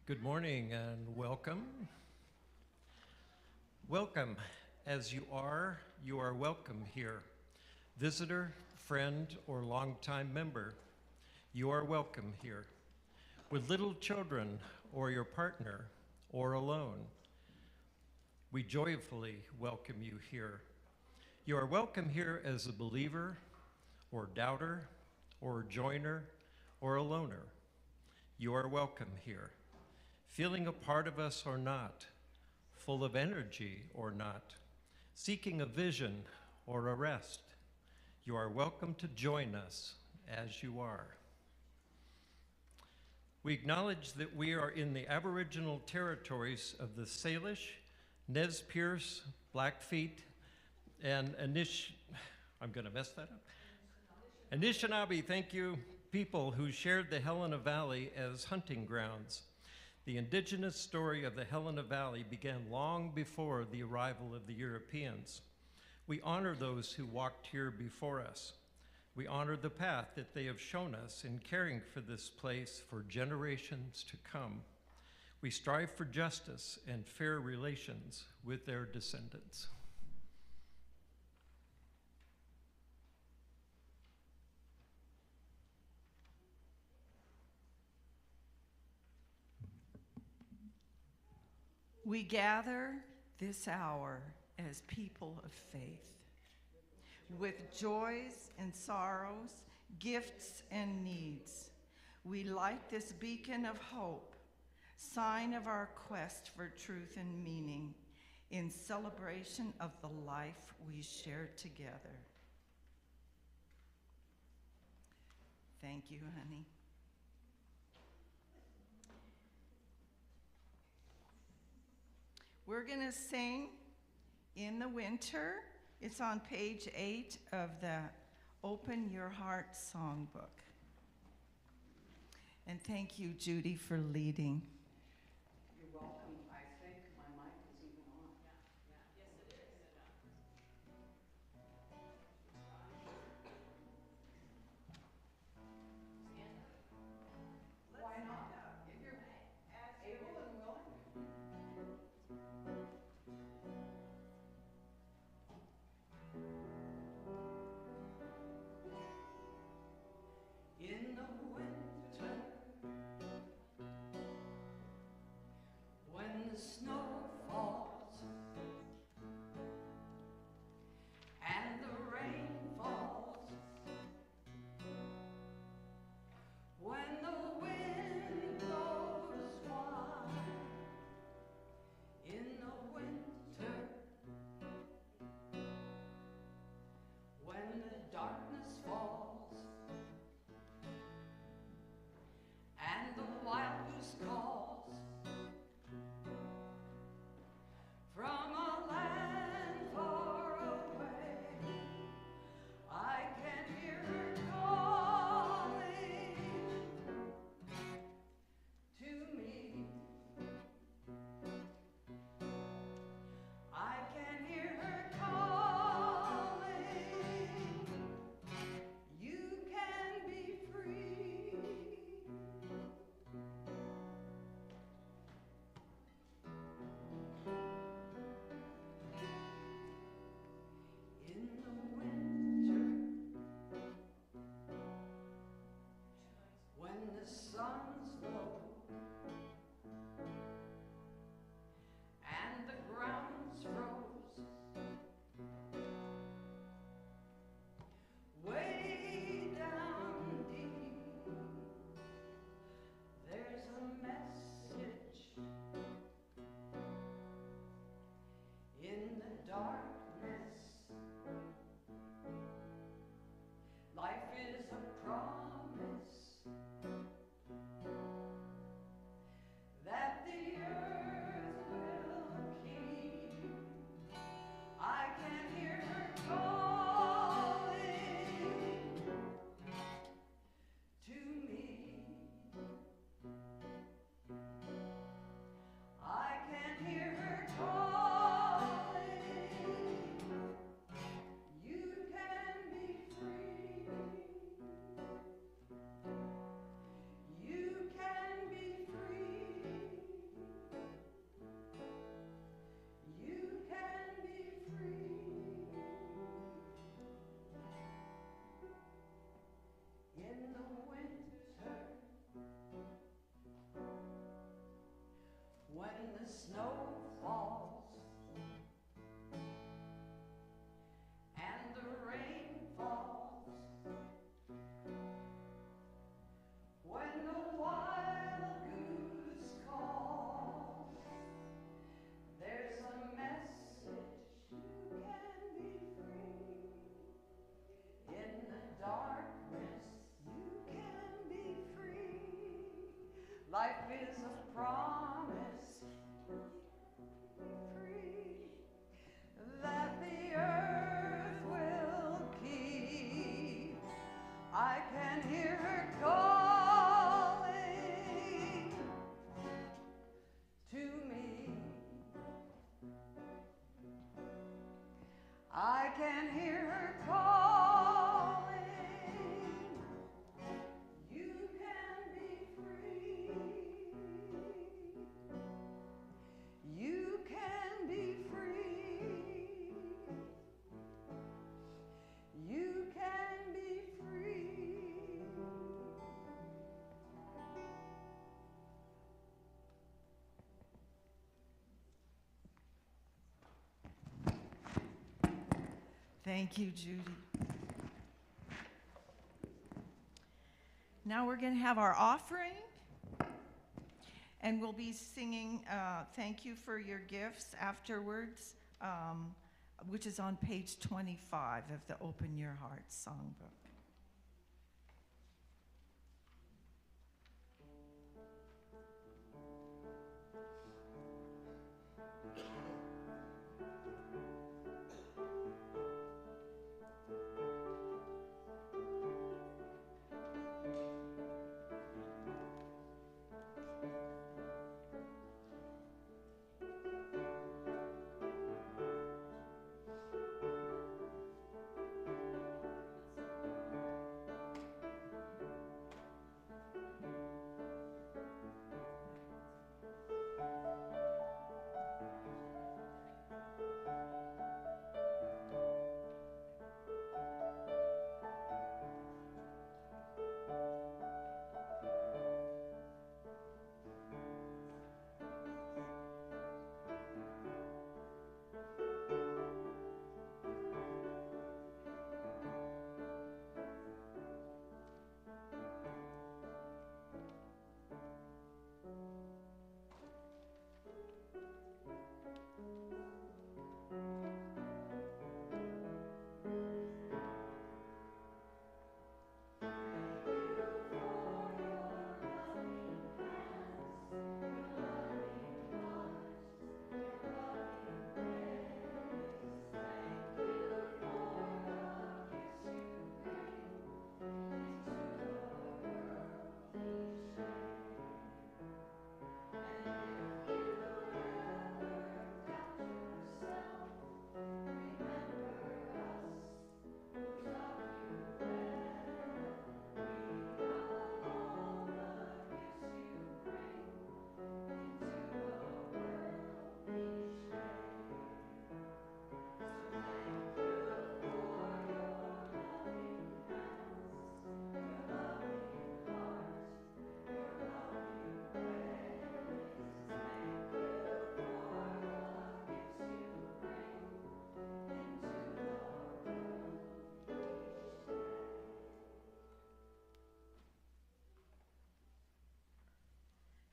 Good morning and welcome. Welcome. As you are welcome here. Visitor, friend, or longtime member, you are welcome here. With little children or your partner or alone, we joyfully welcome you here. You are welcome here as a believer or doubter or joiner or a loner. You are welcome here. Feeling a part of us or not, full of energy or not, seeking a vision or a rest, you are welcome to join us as you are. We acknowledge that we are in the Aboriginal territories of the Salish, Nez Perce, Blackfeet, and I'm gonna mess that up. Anishinaabe, thank you, people who shared the Helena Valley as hunting grounds. The indigenous story of the Helena Valley began long before the arrival of the Europeans. We honor those who walked here before us. We honor the path that they have shown us in caring for this place for generations to come. We strive for justice and fair relations with their descendants. We gather this hour as people of faith, with joys and sorrows, gifts and needs. We light this beacon of hope, sign of our quest for truth and meaning, in celebration of the life we share together. Thank you, honey. We're going to sing In the Winter. It's on page 8 of the Open Your Heart songbook. And thank you, Judy, for leading. You're welcome. I think my mic is even on. Yes, it is. Why not? If you're able and willing. In the winter, I can hear her calling. You can be free. You can be free. You can be free. Thank you, Judy. Now we're going to have our offering, and we'll be singing Thank You for Your Gifts afterwards, which is on page 25 of the Open Your Heart songbook.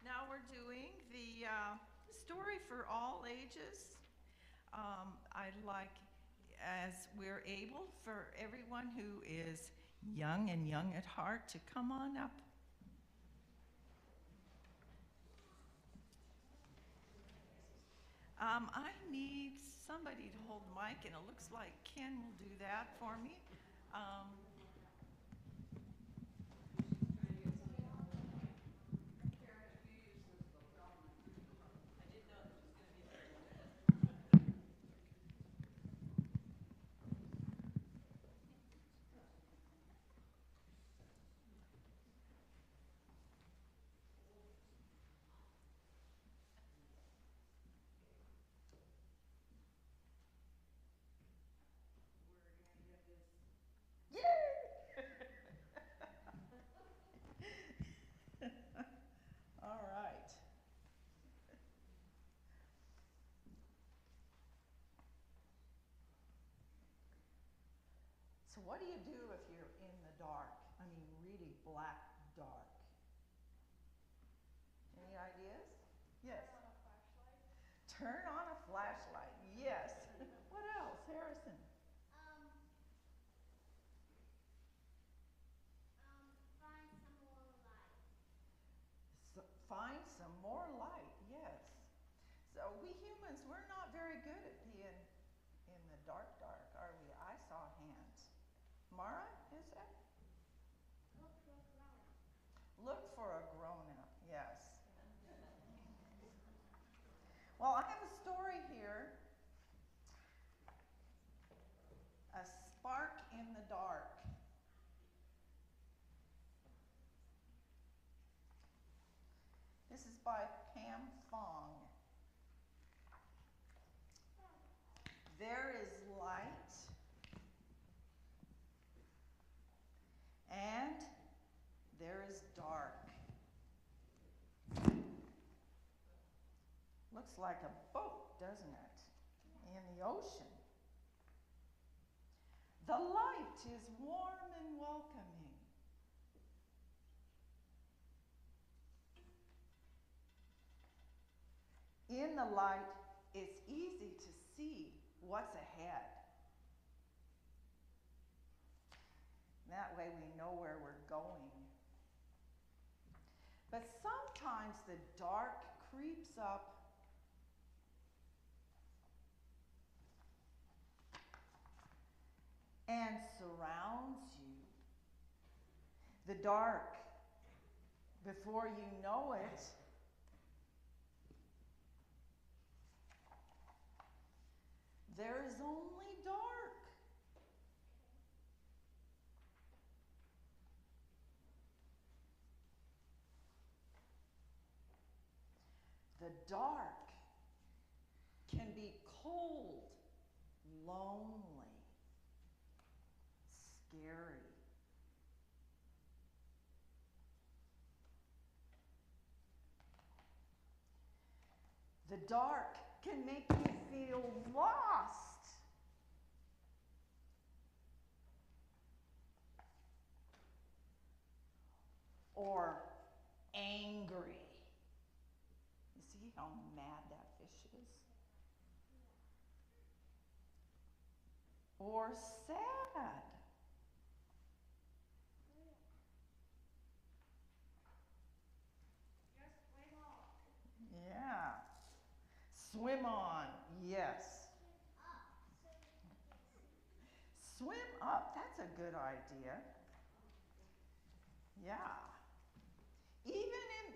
Now we're doing the story for all ages. I'd like, as we're able, for everyone who is young and young at heart to come on up. I need somebody to hold the mic, and it looks like Ken will do that for me. All right. So what do you do if you're in the dark? I mean, really black dark. Any ideas? Yes. Turn on a flashlight. Yes. What else, Harrison? Find some more light. Find some more light. Yes. So we humans, we're not very good at being in the dark, are we? I saw hands. Mara, is that? Look for a grown-up. Look for a grown-up, yes. Well, I have a story here by Pam Fong. There is light and there is dark. Looks like a boat, doesn't it? In the ocean. The light is warm and welcoming. In the light, it's easy to see what's ahead. That way we know where we're going. But sometimes the dark creeps up and surrounds you. The dark, before you know it, there is only dark. The dark can be cold, lonely, scary. The dark can make you feel lost. Or angry. You see how mad that fish is? Or sad. Yeah. Swim on, yes. Swim up, that's a good idea. Yeah. Even in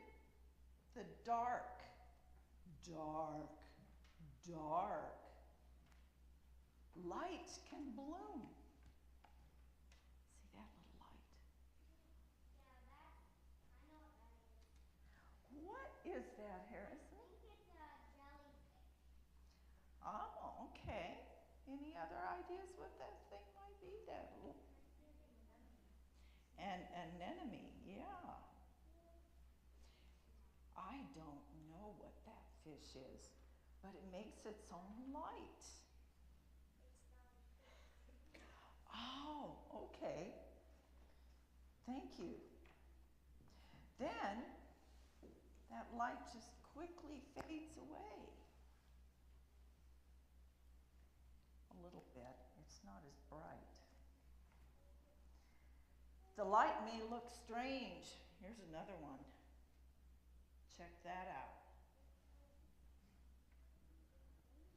the dark, light can bloom. See that little light? Yeah, I know what that is. What is that, Harrison? I think it's a jellyfish. Oh, okay. Any other ideas what that thing might be? That little an anemone, yeah. I don't know what that fish is, but it makes its own light. Oh, okay. Thank you. Then that light just quickly fades away. A little bit. It's not as bright. The light may look strange. Here's another one. Check that out.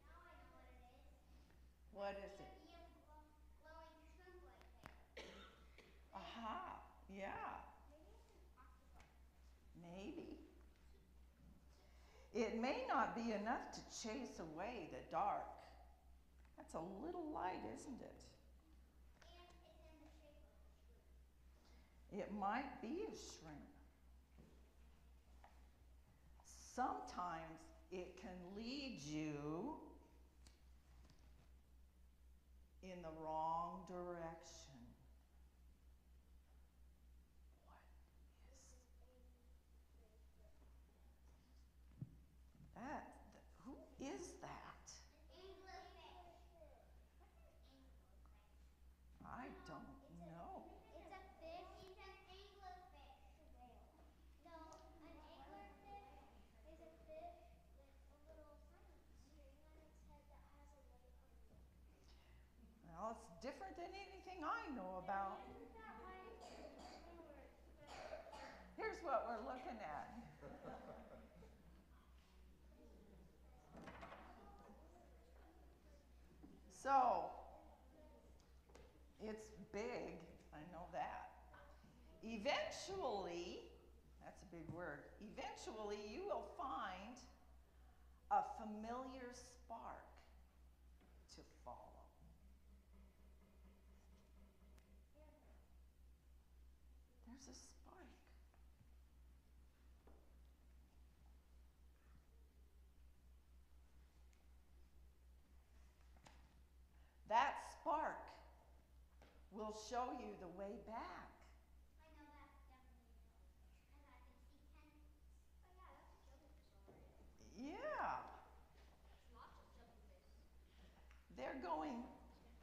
Now I know what it is. What is it? Maybe a glowing shrimp like there. Aha, yeah, Maybe it's an octopus. maybe. It may not be enough to chase away the dark. That's a little light, isn't it? And it's in the shape of a shrimp. It might be a shrimp. Sometimes it can lead you in the wrong direction. What is that? Who is that? Anglerfish. I don't know. It's a fish. It's an anglerfish. No, an anglerfish is a fish with a little string on its head that has a light on it. Well, it's different than anything I know about. Isn't that why it's Here's what we're looking at. So, it's big, I know that. Eventually, that's a big word, eventually you will find a familiar spark to follow. There's a spark. will show you the way back. I know that's definitely and I can see pennies. Oh yeah, that's a jumping fish already. Yeah, Lots of jumping fish. they're going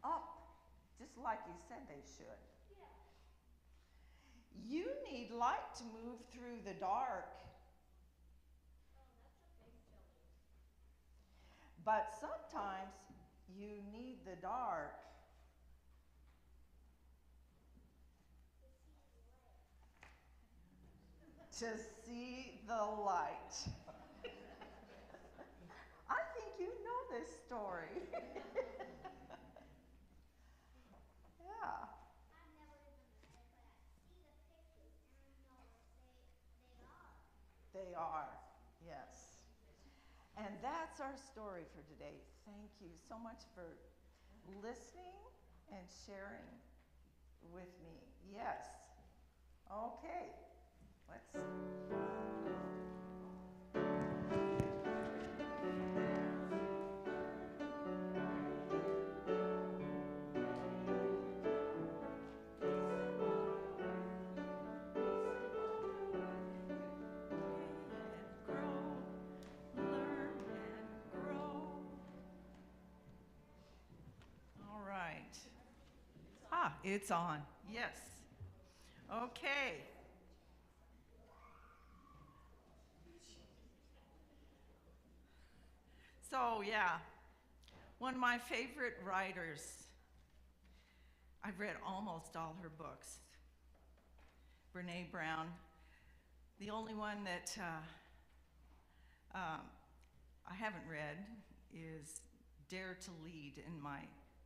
up, just like you said they should. Yeah. You need light to move through the dark, Oh, that's a big jelly. but sometimes you need the dark to see the light. I think you know this story. Yeah, I've never even read, but I see the pictures and I know they are. they are, yes. And that's our story for today. Thank you so much for listening and sharing with me. Yes. Okay. Let's. All right. Ah, it's on. Yes. Okay. So, yeah, one of my favorite writers, I've read almost all her books, Brene Brown. The only one that I haven't read is Dare to Lead, and my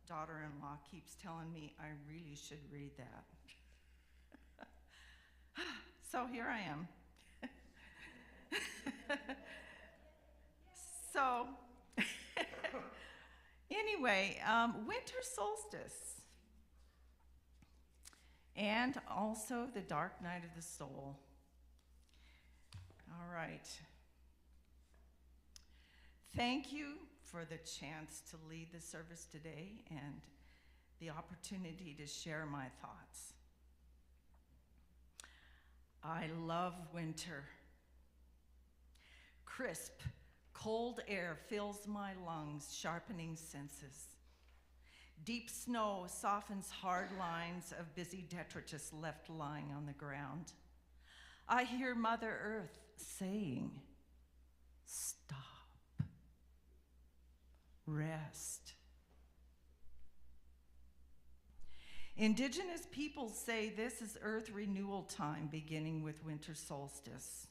daughter-in-law keeps telling me I really should read that. So here I am. So, anyway, winter solstice, and also the dark night of the soul. All right. Thank you for the chance to lead the service today and the opportunity to share my thoughts. I love winter. Crisp, cold air fills my lungs, sharpening senses. Deep snow softens hard lines of busy detritus left lying on the ground. I hear Mother Earth saying, "Stop. Rest." Indigenous peoples say this is Earth renewal time, beginning with winter solstice.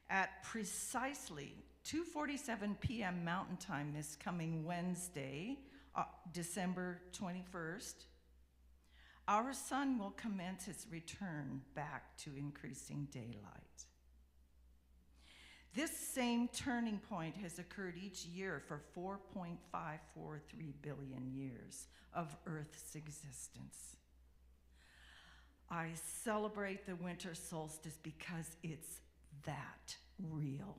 At precisely 2:47 p.m. Mountain Time this coming Wednesday, December 21st, our sun will commence its return back to increasing daylight. This same turning point has occurred each year for 4.543 billion years of Earth's existence. I celebrate the winter solstice because it's that real.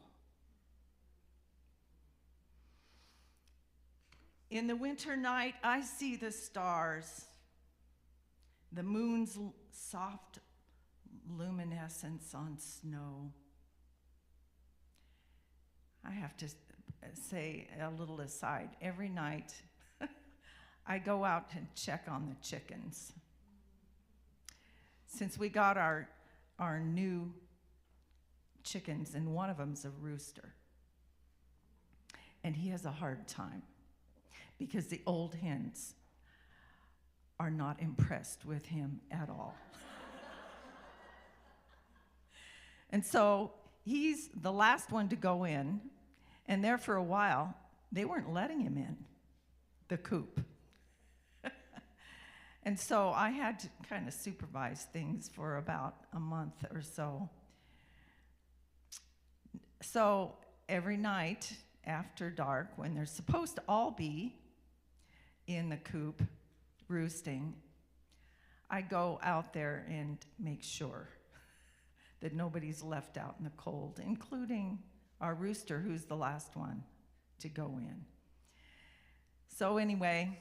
In the winter night, I see the stars, the moon's soft luminescence on snow. I have to say a little aside. Every night, I go out and check on the chickens. Since we got our new chickens, and one of them's a rooster, and he has a hard time because the old hens are not impressed with him at all. And so he's the last one to go in, and there for a while, they weren't letting him in the coop. And so I had to kind of supervise things for about a month or so. So every night after dark, when they're supposed to all be in the coop roosting, I go out there and make sure that nobody's left out in the cold, including our rooster, who's the last one to go in. So anyway,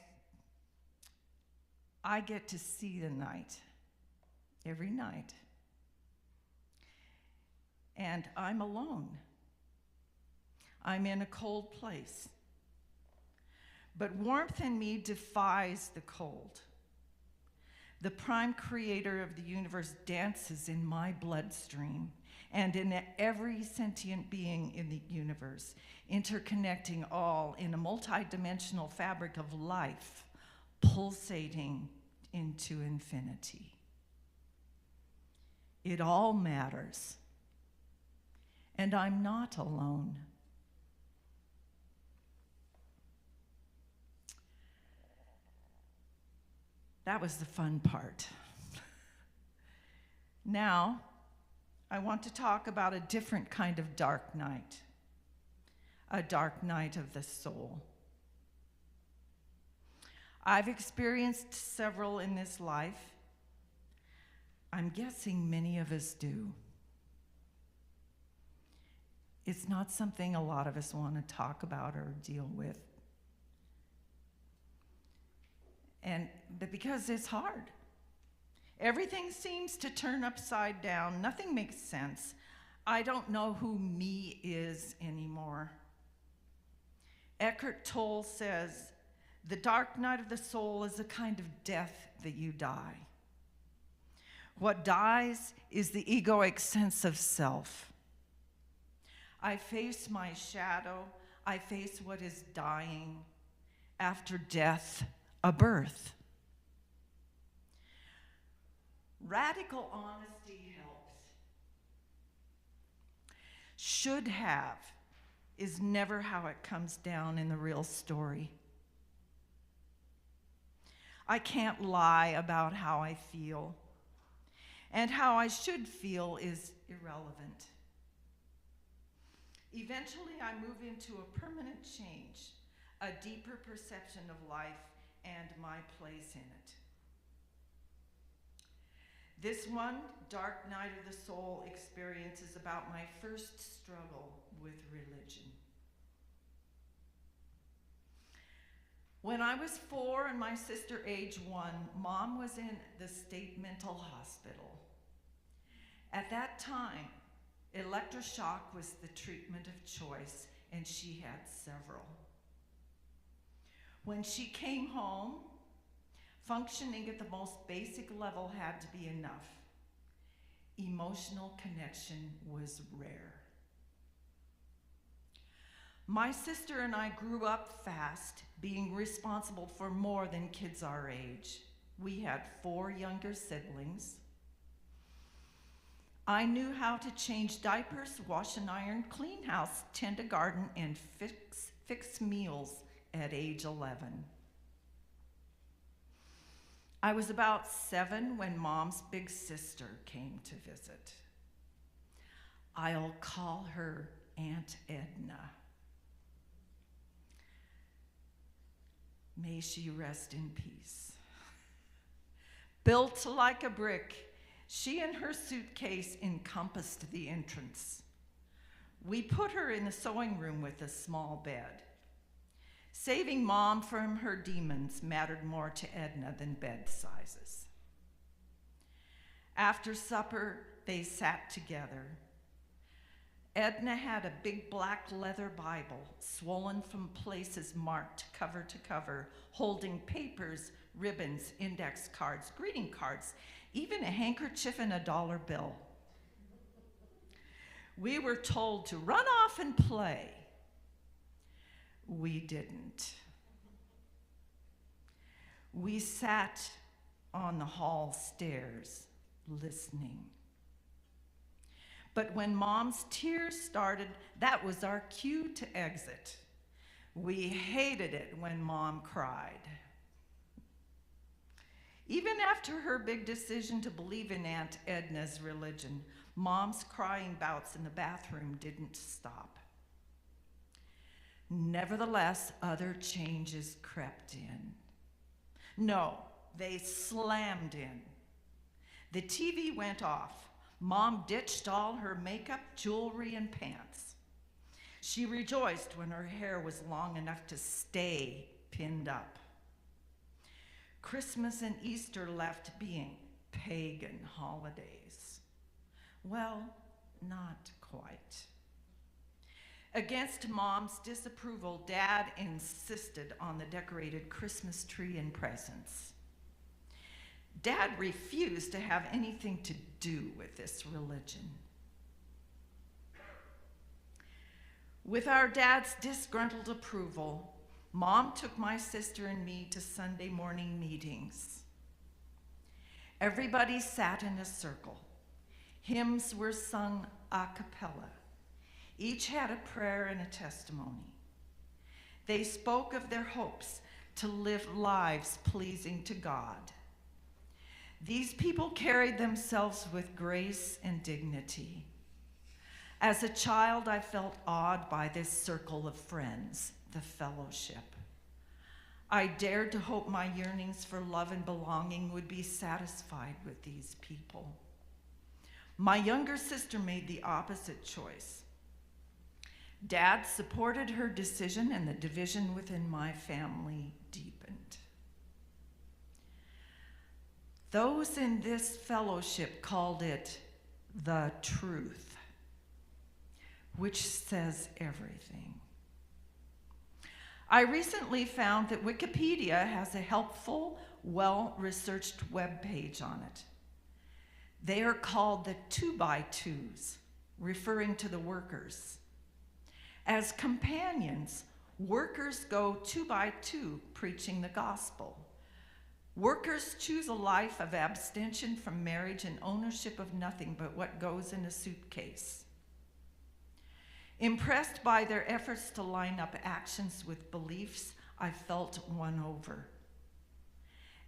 I get to see the night, every night. And I'm alone. I'm in a cold place. But warmth in me defies the cold. The prime creator of the universe dances in my bloodstream and in every sentient being in the universe, interconnecting all in a multidimensional fabric of life, pulsating into infinity. It all matters, and I'm not alone. That was the fun part. Now, I want to talk about a different kind of dark night, a dark night of the soul. I've experienced several in this life. I'm guessing many of us do. It's not something a lot of us want to talk about or deal with. But because it's hard. Everything seems to turn upside down. Nothing makes sense. I don't know who me is anymore. Eckhart Tolle says, the dark night of the soul is a kind of death that you die. What dies is the egoic sense of self. I face my shadow. I face what is dying. After death, a birth. Radical honesty helps. Should have is never how it comes down in the real story. I can't lie about how I feel, and how I should feel is irrelevant. Eventually, I move into a permanent change, a deeper perception of life and my place in it. This one, dark night of the soul experience, is about my first struggle with religion. When I was 4 and my sister age 1, Mom was in the state mental hospital. At that time, electroshock was the treatment of choice, and she had several. When she came home, functioning at the most basic level had to be enough. Emotional connection was rare. My sister and I grew up fast, being responsible for more than kids our age. We had 4 younger siblings. I knew how to change diapers, wash and iron, clean house, tend a garden, and fix meals at age 11. I was about 7 when Mom's big sister came to visit. I'll call her Aunt Edna. May she rest in peace. Built like a brick, she and her suitcase encompassed the entrance. We put her in the sewing room with a small bed. Saving Mom from her demons mattered more to Edna than bed sizes. After supper, they sat together. Edna had a big black leather Bible, swollen from places marked cover to cover, holding papers, ribbons, index cards, greeting cards, even a handkerchief and a dollar bill. We were told to run off and play. We didn't. We sat on the hall stairs, listening. But when Mom's tears started, that was our cue to exit. We hated it when Mom cried. Even after her big decision to believe in Aunt Edna's religion, Mom's crying bouts in the bathroom didn't stop. Nevertheless, other changes crept in. No, they slammed in. The TV went off. Mom ditched all her makeup, jewelry, and pants. She rejoiced when her hair was long enough to stay pinned up. Christmas and Easter left being pagan holidays. Well, not quite. Against Mom's disapproval, Dad insisted on the decorated Christmas tree and presents. Dad refused to have anything to do with this religion. With our dad's disgruntled approval, Mom took my sister and me to Sunday morning meetings. Everybody sat in a circle. Hymns were sung a cappella. Each had a prayer and a testimony. They spoke of their hopes to live lives pleasing to God. These people carried themselves with grace and dignity. As a child, I felt awed by this circle of friends, the fellowship. I dared to hope my yearnings for love and belonging would be satisfied with these people. My younger sister made the opposite choice. Dad supported her decision, and the division within my family deepened. Those in this fellowship called it the truth, which says everything. I recently found that Wikipedia has a helpful, well-researched web page on it. They are called the 2x2s, referring to the workers. As companions, workers go 2x2 preaching the gospel. Workers choose a life of abstention from marriage and ownership of nothing but what goes in a suitcase. Impressed by their efforts to line up actions with beliefs, I felt won over.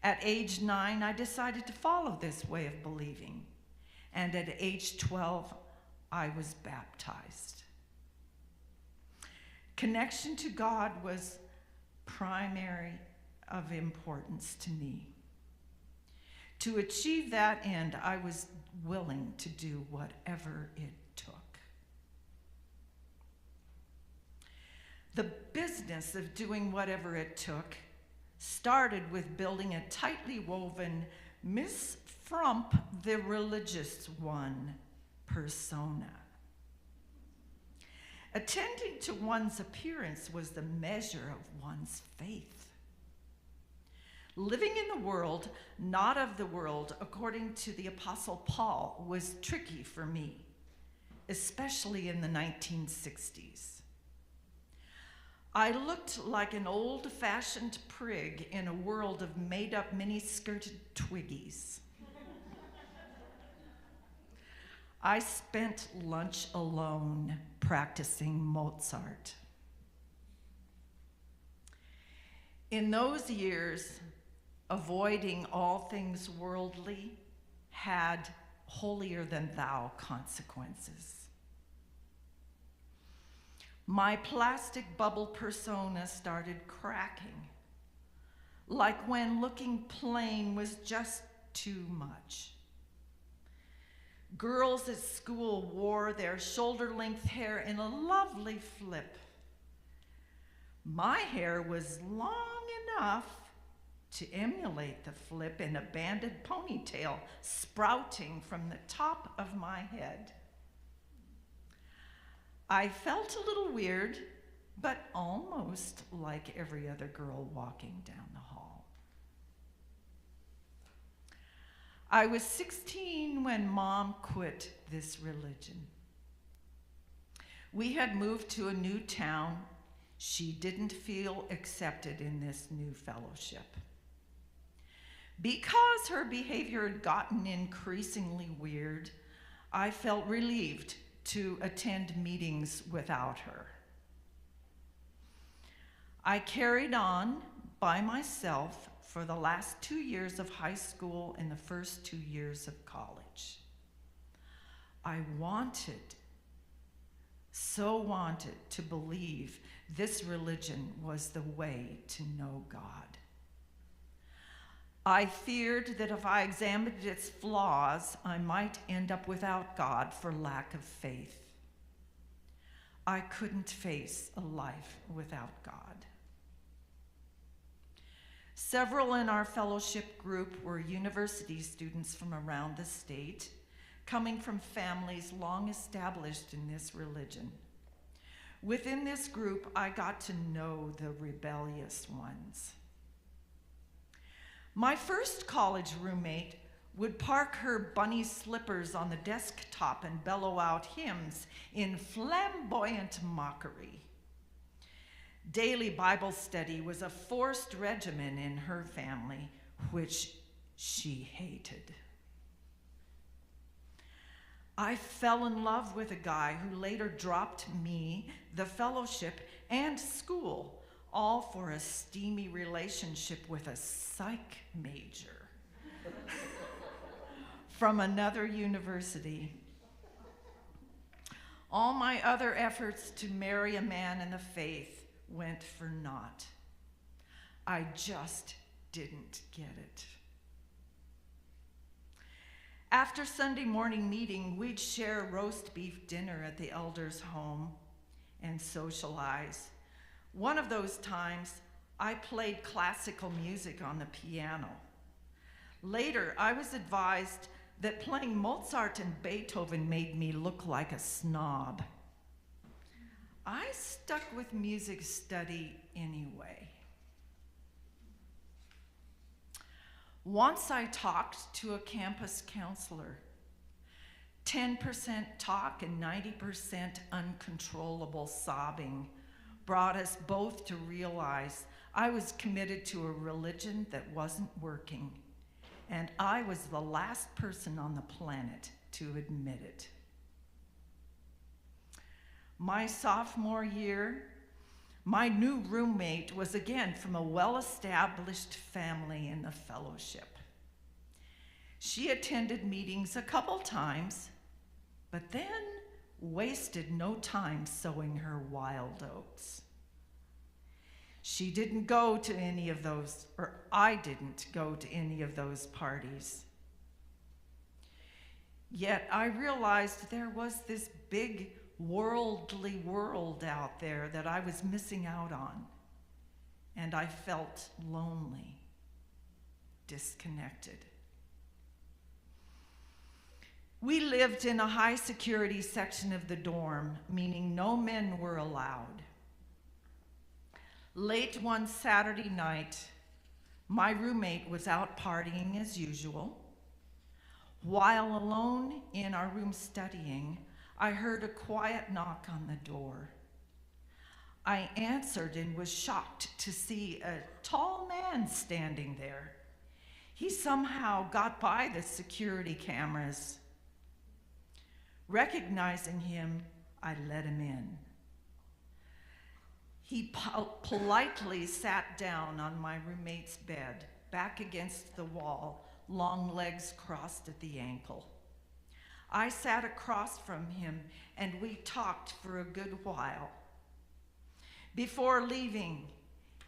At age 9, I decided to follow this way of believing, and at age 12, I was baptized. Connection to God was primary of importance to me. To achieve that end, I was willing to do whatever it took. The business of doing whatever it took started with building a tightly woven Miss Frump the Religious One persona. Attending to one's appearance was the measure of one's faith. Living in the world, not of the world, according to the Apostle Paul, was tricky for me, especially in the 1960s. I looked like an old-fashioned prig in a world of made-up mini-skirted twiggies. I spent lunch alone practicing Mozart. In those years, avoiding all things worldly had holier-than-thou consequences. My plastic bubble persona started cracking, like when looking plain was just too much. Girls at school wore their shoulder-length hair in a lovely flip. My hair was long enough to emulate the flip in a banded ponytail sprouting from the top of my head. I felt a little weird, but almost like every other girl walking down the hall. I was 16 when Mom quit this religion. We had moved to a new town. She didn't feel accepted in this new fellowship. Because her behavior had gotten increasingly weird, I felt relieved to attend meetings without her. I carried on by myself for the last 2 years of high school and the first 2 years of college. I so wanted to believe this religion was the way to know God. I feared that if I examined its flaws, I might end up without God for lack of faith. I couldn't face a life without God. Several in our fellowship group were university students from around the state, coming from families long established in this religion. Within this group, I got to know the rebellious ones. My first college roommate would park her bunny slippers on the desktop and bellow out hymns in flamboyant mockery. Daily Bible study was a forced regimen in her family, which she hated. I fell in love with a guy who later dropped me, the fellowship, and school, all for a steamy relationship with a psych major from another university. All my other efforts to marry a man in the faith went for naught. I just didn't get it. After Sunday morning meeting, we'd share roast beef dinner at the elder's home and socialize. One of those times, I played classical music on the piano. Later, I was advised that playing Mozart and Beethoven made me look like a snob. I stuck with music study anyway. Once I talked to a campus counselor. 10% talk and 90% uncontrollable sobbing brought us both to realize I was committed to a religion that wasn't working, and I was the last person on the planet to admit it. My sophomore year, my new roommate was again from a well-established family in the fellowship. She attended meetings a couple times, but then wasted no time sowing her wild oats. She didn't go to any of those, or I didn't go to any of those parties. Yet I realized there was this big worldly world out there that I was missing out on, and I felt lonely, disconnected. We lived in a high security section of the dorm, meaning no men were allowed. Late one Saturday night, my roommate was out partying as usual. While alone in our room studying, I heard a quiet knock on the door. I answered and was shocked to see a tall man standing there. He somehow got by the security cameras. Recognizing him, I let him in. He politely sat down on my roommate's bed, back against the wall, long legs crossed at the ankle. I sat across from him, and we talked for a good while. Before leaving,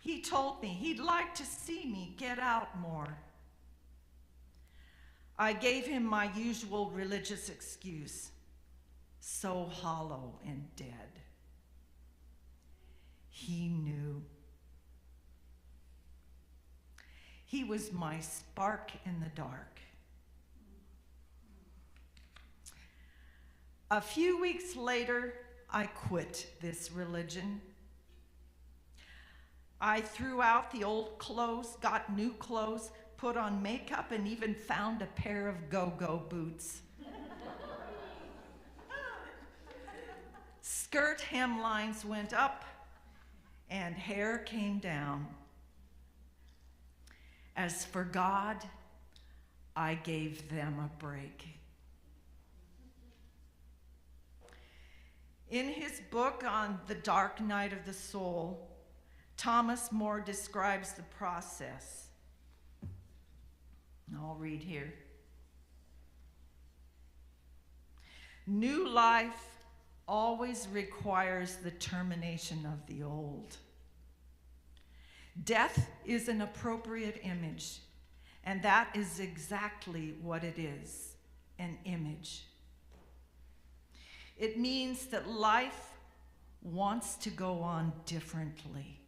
he told me he'd like to see me get out more. I gave him my usual religious excuse, so hollow and dead. He knew. He was my spark in the dark. A few weeks later, I quit this religion. I threw out the old clothes, got new clothes, put on makeup, and even found a pair of go-go boots. Skirt hemlines went up, and hair came down. As for God, I gave them a break. In his book on the dark night of the soul, Thomas More describes the process. I'll read here. New life always requires the termination of the old. Death is an appropriate image, and that is exactly what it is, an image. It means that life wants to go on differently.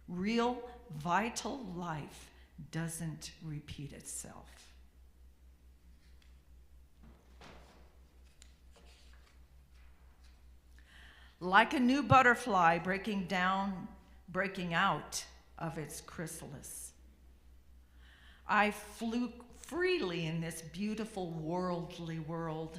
Real vital life doesn't repeat itself. Like a new butterfly breaking out of its chrysalis, I flew freely in this beautiful worldly world.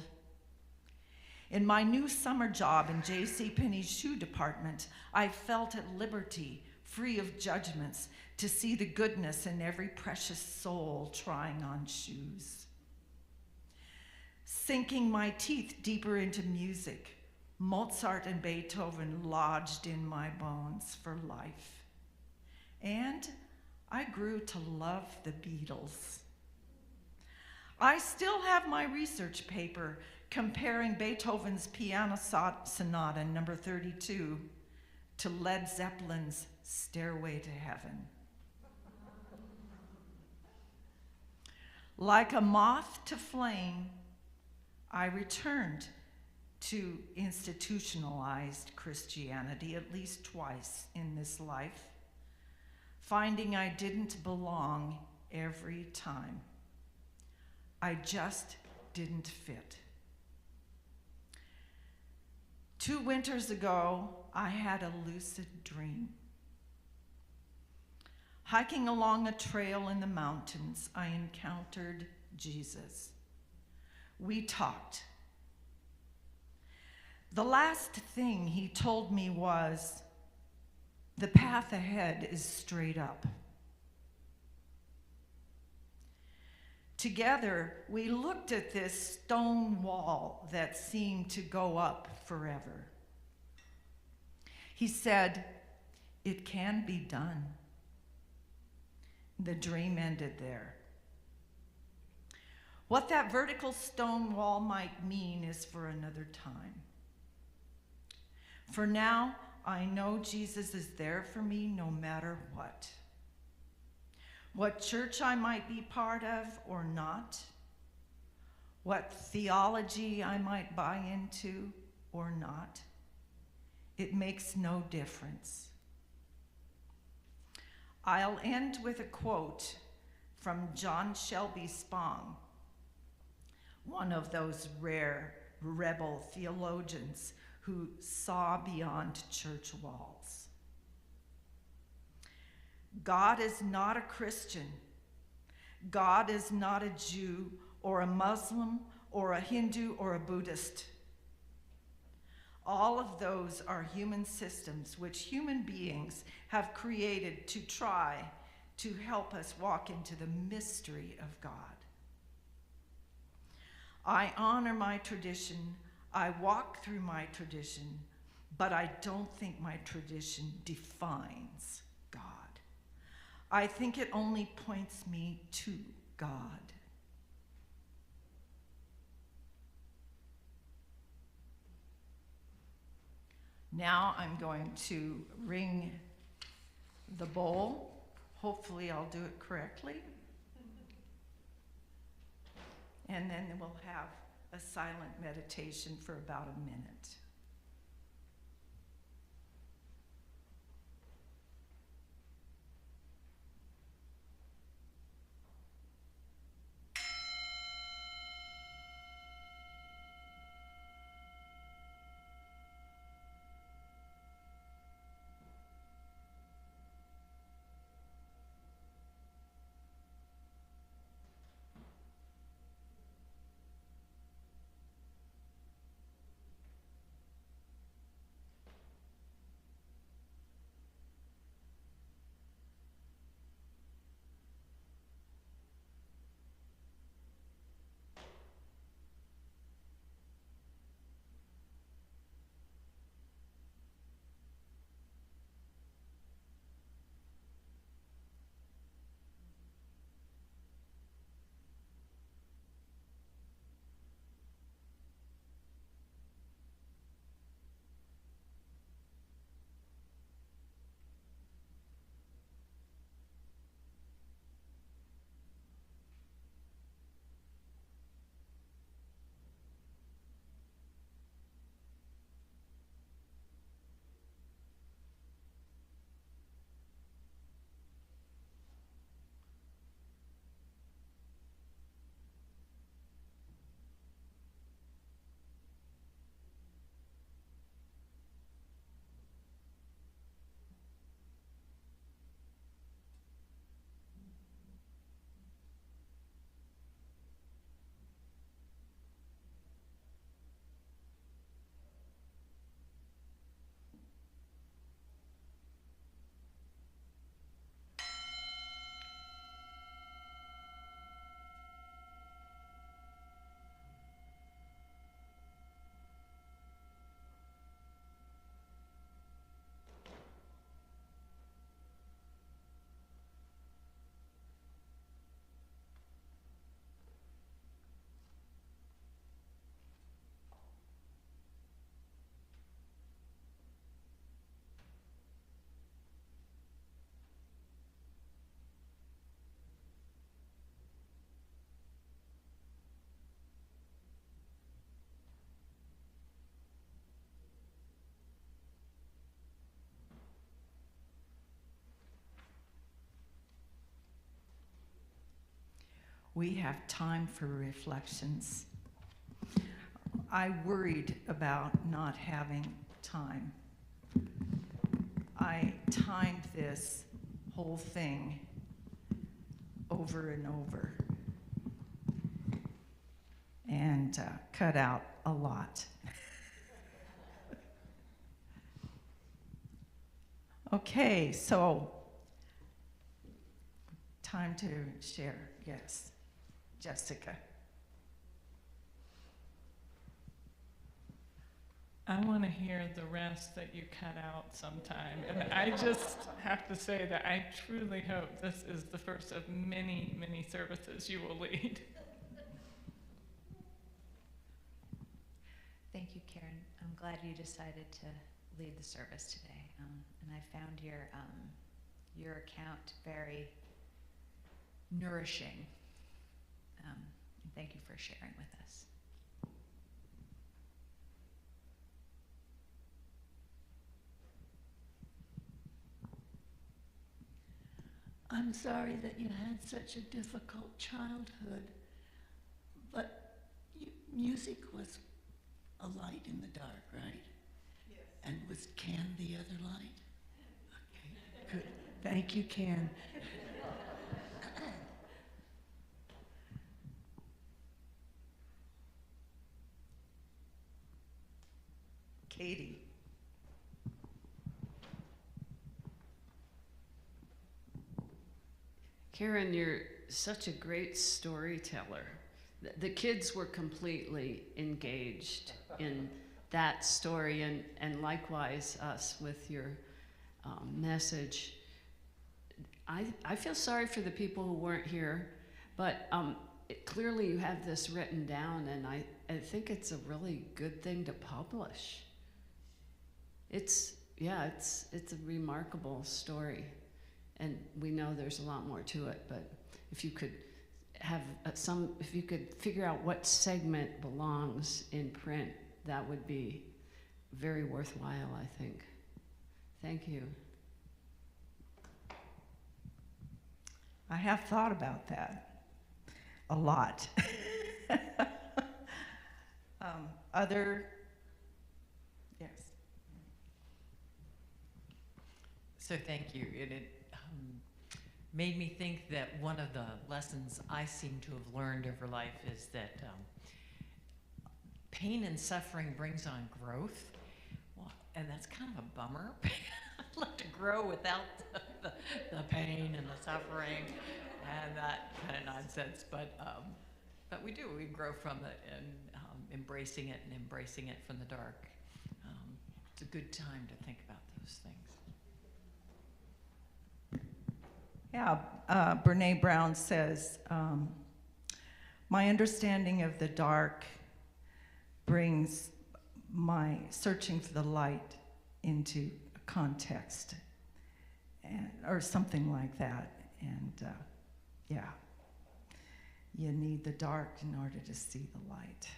In my new summer job in JCPenney's shoe department, I felt at liberty, free of judgments, to see the goodness in every precious soul trying on shoes. Sinking my teeth deeper into music, Mozart and Beethoven lodged in my bones for life. And I grew to love the Beatles. I still have my research paper comparing Beethoven's Piano Sonata number 32 to Led Zeppelin's Stairway to Heaven. Like a moth to flame, I returned to institutionalized Christianity at least twice in this life, finding I didn't belong every time. I just didn't fit. 2 winters ago, I had a lucid dream. Hiking along a trail in the mountains, I encountered Jesus. We talked. The last thing he told me was, "The path ahead is straight up." Together, we looked at this stone wall that seemed to go up forever. He said, "It can be done." The dream ended there. What that vertical stone wall might mean is for another time. For now, I know Jesus is there for me no matter what. What church I might be part of or not, what theology I might buy into or not, it makes no difference. I'll end with a quote from John Shelby Spong, one of those rare rebel theologians who saw beyond church walls. God is not a Christian. God is not a Jew or a Muslim or a Hindu or a Buddhist. All of those are human systems which human beings have created to try to help us walk into the mystery of God. I honor my tradition. I walk through my tradition, but I don't think my tradition defines God. I think it only points me to God. Now I'm going to ring the bowl. Hopefully I'll do it correctly. And then we'll have a silent meditation for about a minute. we have time for reflections. I worried about not having time. I timed this whole thing over and over and cut out a lot. Okay, so time to share. Yes, Jessica. I want to hear the rest that you cut out sometime. And I just have to say that I truly hope this is the first of many, many services you will lead. Thank you, Karen. I'm glad you decided to lead the service today. And I found your account very nourishing. And thank you for sharing with us. I'm sorry that you had such a difficult childhood, but music was a light in the dark, right? Yes. And was Ken the other light? Okay, good. Thank you, Ken. Katie. Karen, you're such a great storyteller. The kids were completely engaged in that story, and likewise us with your message. I feel sorry for the people who weren't here, but clearly you have this written down, and I think it's a really good thing to publish. It's a remarkable story. And we know there's a lot more to it, but if you could have if you could figure out what segment belongs in print, that would be very worthwhile, I think. Thank you. I have thought about that a lot. Other, yes. So thank you. It made me think that one of the lessons I seem to have learned over life is that pain and suffering brings on growth. Well, and that's kind of a bummer. I'd love to grow without the pain and the suffering and that kind of nonsense. But we do. We grow from it and embracing it from the dark. It's a good time to think about those things. Yeah, Brene Brown says, my understanding of the dark brings my searching for the light into context, or something like that. And yeah, you need the dark in order to see the light.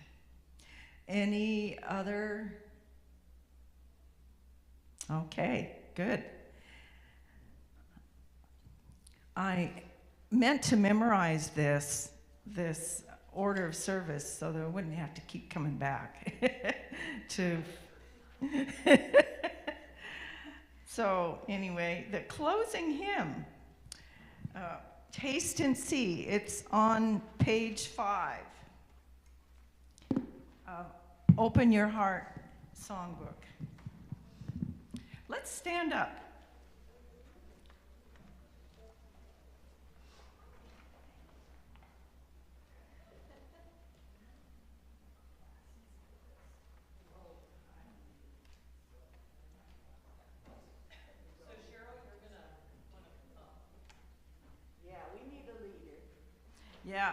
Any other? Okay, good. I meant to memorize this order of service so that I wouldn't have to keep coming back to. So anyway, the closing hymn, Taste and See. It's on page 5. Open Your Heart songbook. Let's stand up. Yeah.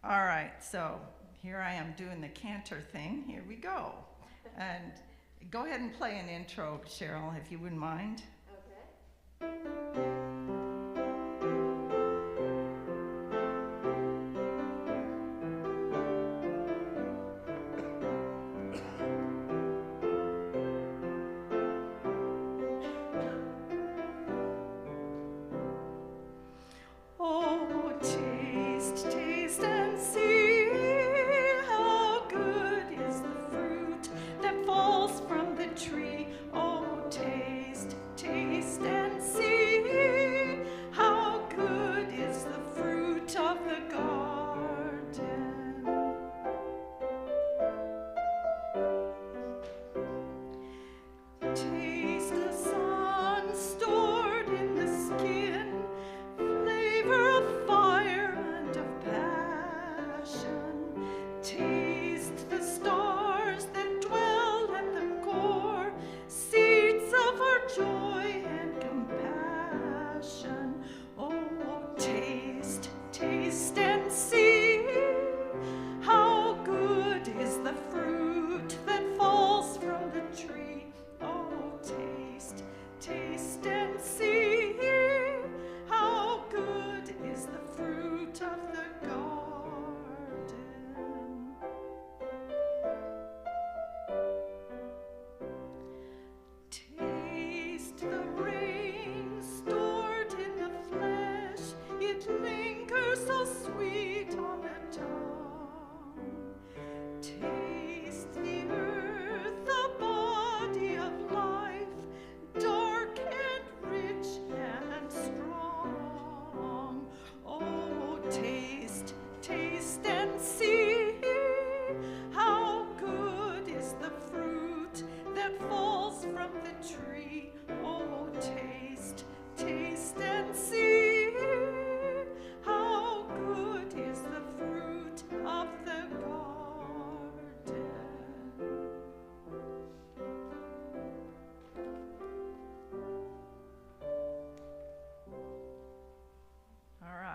All right, so here I am doing the cantor thing. Here we go. And go ahead and play an intro, Cheryl, if you wouldn't mind. Okay.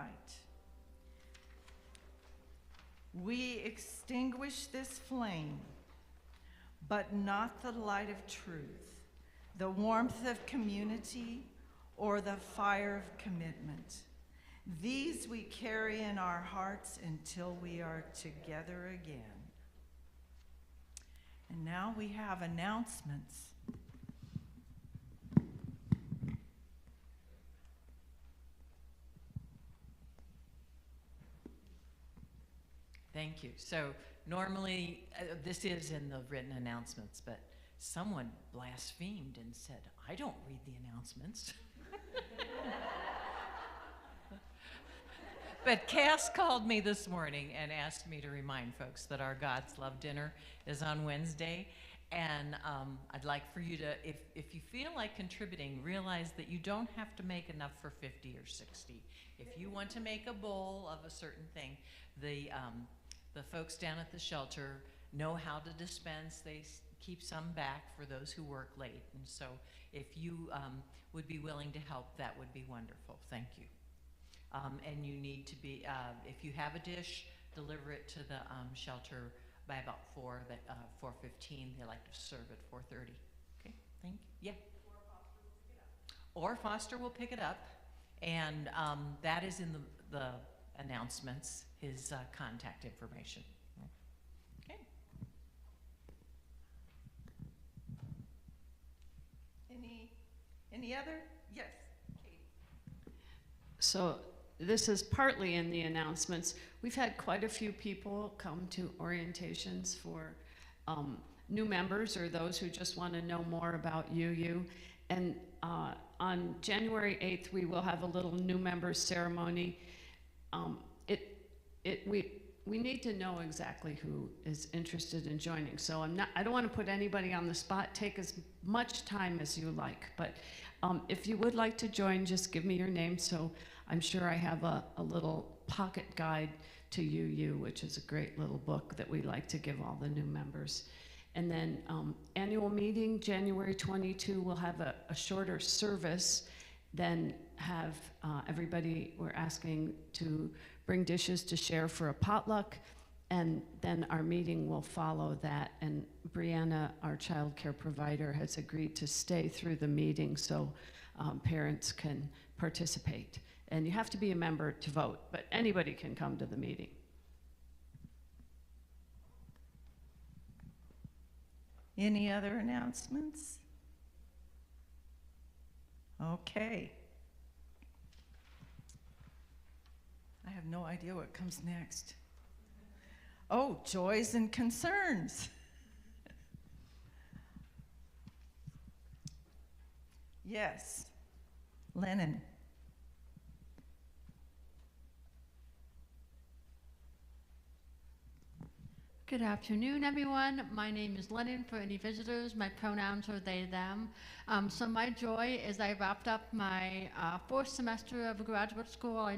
right. We extinguish this flame, but not the light of truth, the warmth of community, or the fire of commitment. These we carry in our hearts until we are together again. And now we have announcements. Thank you. So normally, this is in the written announcements, but someone blasphemed and said, I don't read the announcements. But Cass called me this morning and asked me to remind folks that our God's Love Dinner is on Wednesday. And I'd like for you to, if you feel like contributing, realize that you don't have to make enough for 50 or 60. If you want to make a bowl of a certain thing, the folks down at the shelter know how to dispense. They keep some back for those who work late. And so if you would be willing to help, that would be wonderful. Thank you. And you need to be, if you have a dish, deliver it to the shelter by about 4:15. They like to serve at 4:30. Okay, thank you. Yeah. Or Foster will pick it up. And that is in the announcements, his contact information. Okay. Any other? Yes. So this is partly in the announcements. We've had quite a few people come to orientations for new members or those who just want to know more about UU. And on January 8th, we will have a little new members ceremony. We need to know exactly who is interested in joining. So I don't want to put anybody on the spot. Take as much time as you like. But if you would like to join, just give me your name. So I'm sure I have a little pocket guide to UU, which is a great little book that we like to give all the new members. And then annual meeting, January 22, we'll have a shorter service, then have everybody, we're asking to bring dishes to share for a potluck, and then our meeting will follow that. And Brianna, our child care provider, has agreed to stay through the meeting so parents can participate. And you have to be a member to vote, but anybody can come to the meeting. Any other announcements? Okay. I have no idea what comes next. Oh, joys and concerns. Yes, Lennon. Good afternoon, everyone. My name is Lennon. For any visitors, my pronouns are they, them. So my joy is I wrapped up my fourth semester of graduate school.